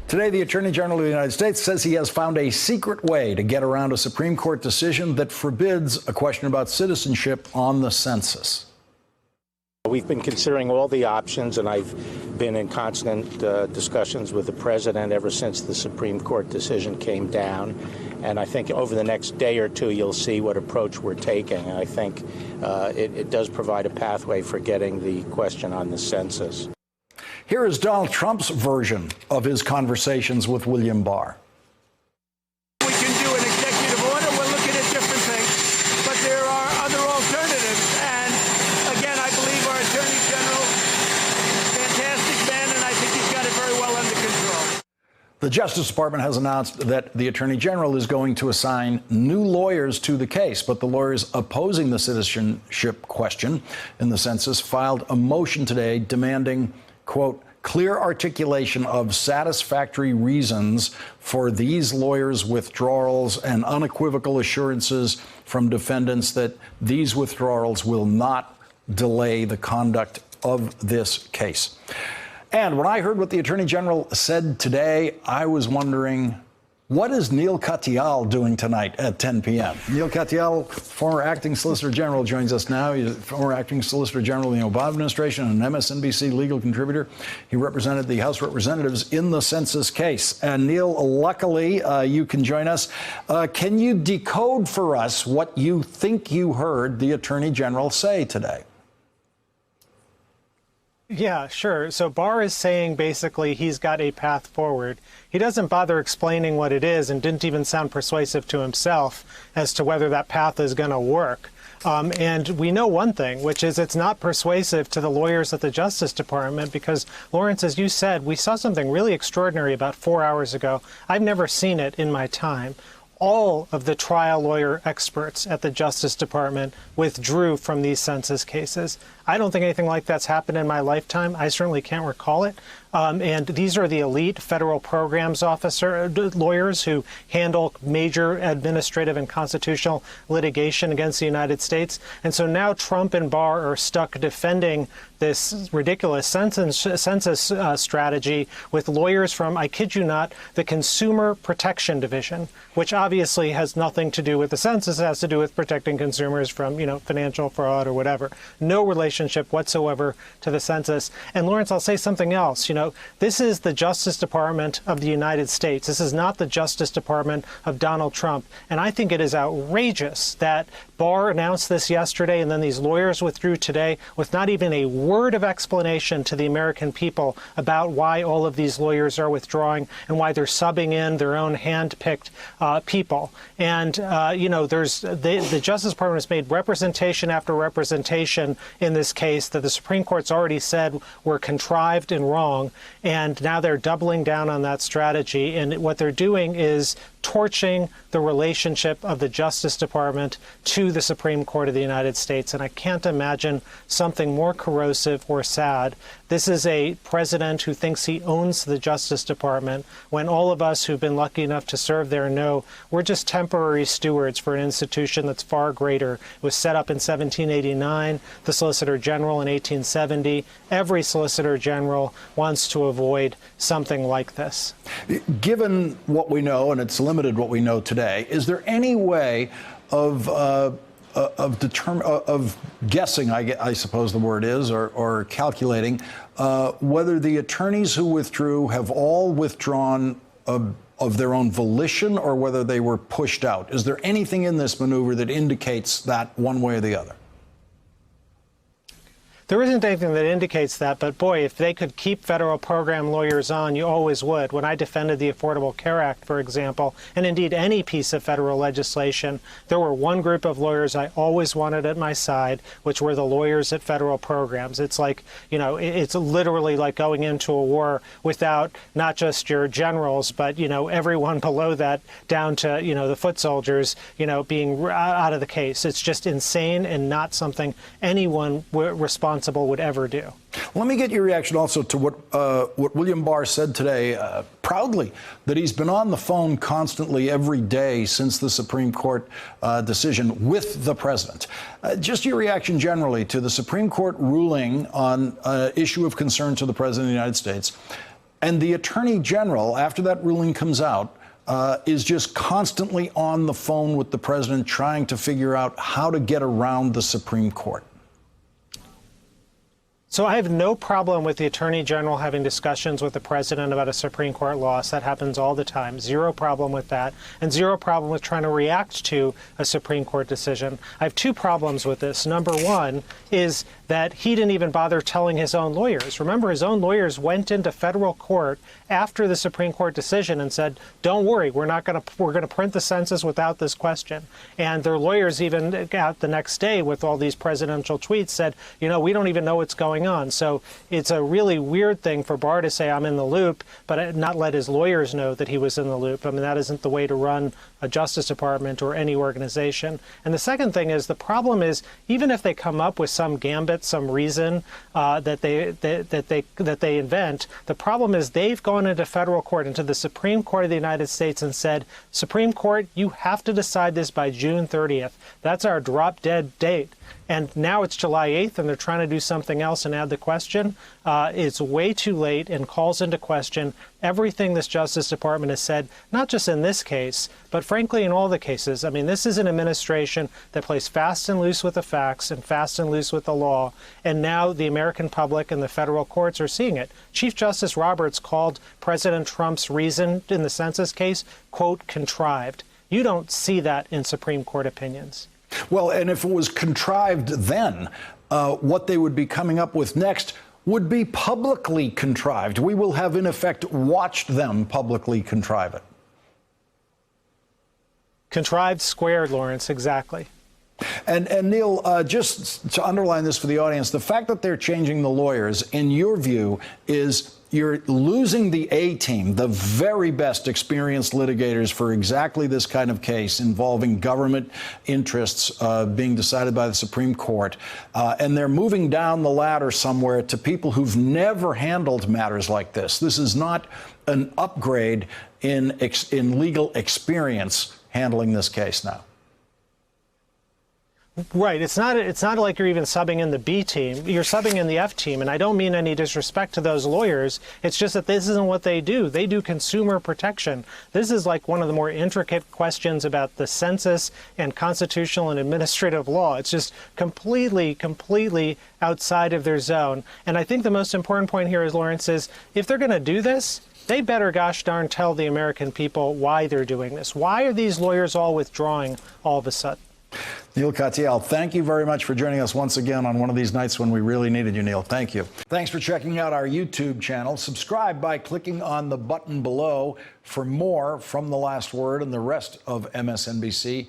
Today, the Attorney General of the United States says he has found a secret way to get around a Supreme Court decision that forbids a question about citizenship on the census. We've been considering all the options, and I've been in constant discussions with the president ever since the Supreme Court decision came down. And I think over the next day or two, you'll see what approach we're taking. And I think it does provide a pathway for getting the question on the census. Here is Donald Trump's version of his conversations with William Barr. We can do an executive order. We're looking at different things, but there are other alternatives. And again, I believe our Attorney General, fantastic man, and I think he's got it very well under control. The Justice Department has announced that the Attorney General is going to assign new lawyers to the case, but the lawyers opposing the citizenship question in the census filed a motion today demanding, quote, clear articulation of satisfactory reasons for these lawyers' withdrawals and unequivocal assurances from defendants that these withdrawals will not delay the conduct of this case. And when I heard what the Attorney General said today, I was wondering, what is Neil Katyal doing tonight at 10 p.m.? Neil Katyal, former acting Solicitor General, joins us now. He's former acting Solicitor General in the Obama administration and an MSNBC legal contributor. He represented the House Representatives in the census case. And Neil, luckily, you can join us. Can you decode for us what you think you heard the Attorney General say today? Yeah, sure. So Barr is saying basically he's got a path forward. He doesn't bother explaining what it is and didn't even sound persuasive to himself as to whether that path is going to work. And we know one thing, which is it's not persuasive to the lawyers at the Justice Department because, Lawrence, as you said, we saw something really extraordinary about 4 hours ago. I've never seen it in my time. All of the trial lawyer experts at the Justice Department withdrew from these census cases. I don't think anything like that's happened in my lifetime. I certainly can't recall it. And these are the elite federal programs officer lawyers who handle major administrative and constitutional litigation against the United States. And so now Trump and Barr are stuck defending this ridiculous census strategy with lawyers from, I kid you not, the Consumer Protection Division, which obviously has nothing to do with the census. It has to do with protecting consumers from, financial fraud or whatever. No relationship whatsoever to the census. And Lawrence, I'll say something else. This is the Justice Department of the United States. This is not the Justice Department of Donald Trump. And I think it is outrageous that Barr announced this yesterday and then these lawyers withdrew today with not even a word of explanation to the American people about why all of these lawyers are withdrawing and why they're subbing in their own hand-picked people. And, the Justice Department has made representation after representation in this case that the Supreme Court's already said were contrived and wrong. And now they're doubling down on that strategy. And what they're doing is torching the relationship of the Justice Department to the Supreme Court of the United States. And I can't imagine something more corrosive or sad. This is a president who thinks he owns the Justice Department when all of us who've been lucky enough to serve there know we're just temporary stewards for an institution that's far greater. It was set up in 1789, the Solicitor General in 1870. Every Solicitor General wants to avoid something like this. Given what we know, and it's limited what we know today, is there any way of guessing, I suppose the word is, or calculating whether the attorneys who withdrew have all withdrawn of their own volition or whether they were pushed out? Is there anything in this maneuver that indicates that one way or the other? There isn't anything that indicates that, but boy, if they could keep federal program lawyers on, you always would. When I defended the Affordable Care Act, for example, and indeed any piece of federal legislation, there were one group of lawyers I always wanted at my side, which were the lawyers at federal programs. It's like, it's literally like going into a war without not just your generals, but, everyone below that down to, the foot soldiers, being out of the case. It's just insane and not something anyone responsible would ever do. Let me get your reaction also to what William Barr said today, proudly, that he's been on the phone constantly every day since the Supreme Court decision with the president. Just your reaction generally to the Supreme Court ruling on an issue of concern to the president of the United States. And the Attorney General, after that ruling comes out, is just constantly on the phone with the president trying to figure out how to get around the Supreme Court. So I have no problem with the Attorney General having discussions with the President about a Supreme Court loss. That happens all the time. Zero problem with that. And zero problem with trying to react to a Supreme Court decision. I have two problems with this. Number one is that he didn't even bother telling his own lawyers. Remember, his own lawyers went into federal court after the Supreme Court decision and said, don't worry, we're going to print the census without this question. And their lawyers even out the next day with all these presidential tweets said, you know, we don't even know what's going on. So it's a really weird thing for Barr to say I'm in the loop, but not let his lawyers know that he was in the loop. I mean, that isn't the way to run a Justice Department or any organization. And the second thing is, the problem is, even if they come up with some gambit, some reason that they invent, the problem is they've gone into federal court, into the Supreme Court of the United States, and said, Supreme Court, you have to decide this by June 30th. That's our drop dead date. And now it's July 8th, and they're trying to do something else and add the question. It's way too late and calls into question everything this Justice Department has said, not just in this case, but frankly in all the cases. I mean, this is an administration that plays fast and loose with the facts and fast and loose with the law, and now the American public and the federal courts are seeing it. Chief Justice Roberts called President Trump's reason in the census case, quote, contrived. You don't see that in Supreme Court opinions. Well, and if it was contrived then, what they would be coming up with next would be publicly contrived. We will have, in effect, watched them publicly contrive it. Contrived squared, Lawrence, exactly. And Neil, just to underline this for the audience, the fact that they're changing the lawyers, in your view, is you're losing the A-team, the very best experienced litigators for exactly this kind of case involving government interests being decided by the Supreme Court. And they're moving down the ladder somewhere to people who've never handled matters like this. This is not an upgrade in legal experience handling this case now. Right. It's not like you're even subbing in the B team. You're subbing in the F team. And I don't mean any disrespect to those lawyers. It's just that this isn't what they do. They do consumer protection. This is like one of the more intricate questions about the census and constitutional and administrative law. It's just completely outside of their zone. And I think the most important point here is, Lawrence, is if they're going to do this, they better gosh darn tell the American people why they're doing this. Why are these lawyers all withdrawing all of a sudden? Neil Katyal, thank you very much for joining us once again on one of these nights when we really needed you, Neil. Thank you. Thanks for checking out our YouTube channel. Subscribe by clicking on the button below for more from The Last Word and the rest of MSNBC.